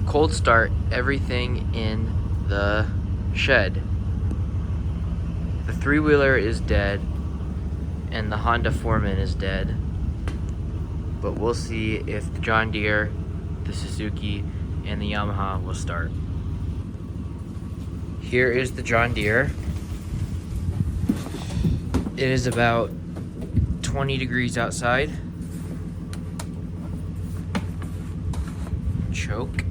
cold start everything in the shed. The three-wheeler is dead and the Honda Foreman is dead, but we'll see if the John Deere, the Suzuki, and the Yamaha will start. Here is the John Deere. It is about 20 degrees outside. Choke.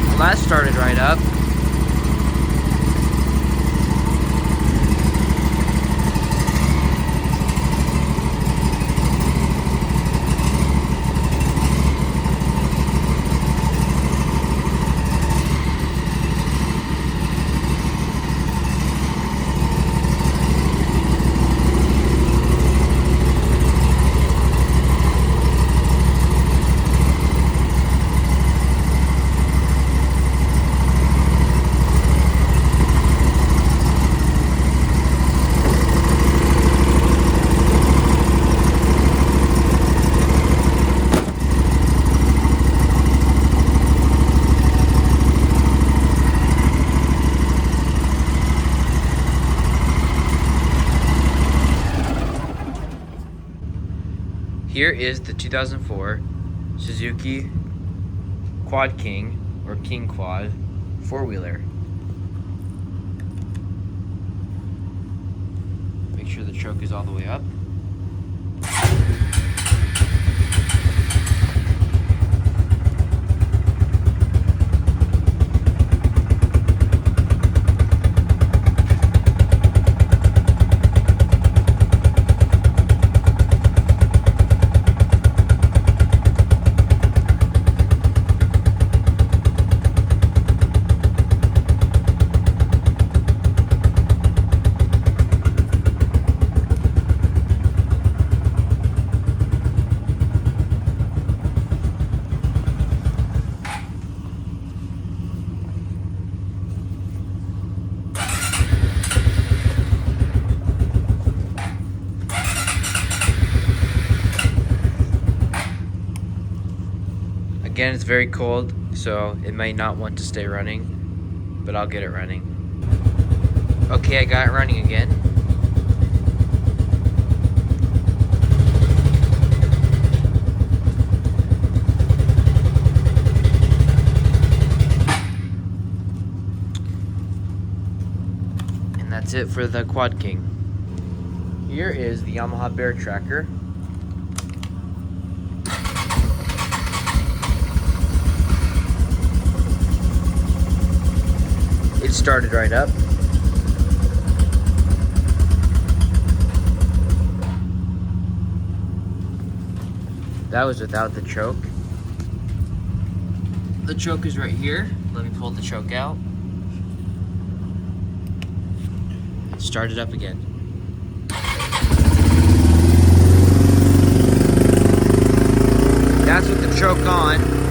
Well, that started right up. Here is the 2004 Suzuki Quad King, or King Quad, four-wheeler. Make sure the choke is all the way up. Again, it's very cold, so it may not want to stay running, but I'll get it running. Okay, I got it running again. And that's it for the Quad King. Here is the Yamaha Bear Tracker. It started right up. That was without the choke. The choke is right here. Let me pull the choke out. It started up again. That's with the choke on.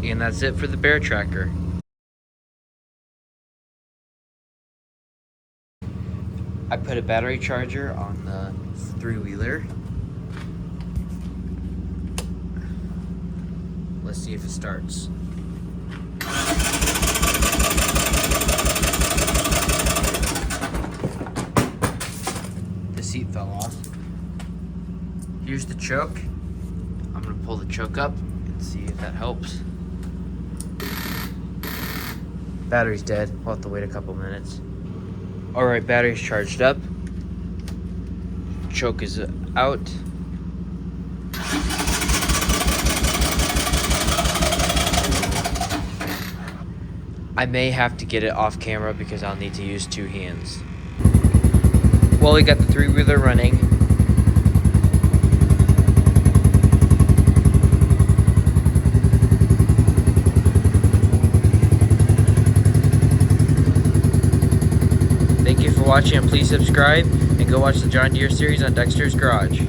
And that's it for the Bear Tracker. put a battery charger on the three-wheeler. Let's see if it starts. The seat fell off. Here's the choke. I'm gonna pull the choke up and see if that helps. Battery's dead. We'll have to wait a couple minutes. Alright, battery's charged up. Choke is out. I may have to get it off camera because I'll need to use two hands. Well, we got the three-wheeler running. Thank you for watching, and please subscribe and go watch the John Deere series on Dexter's Garage.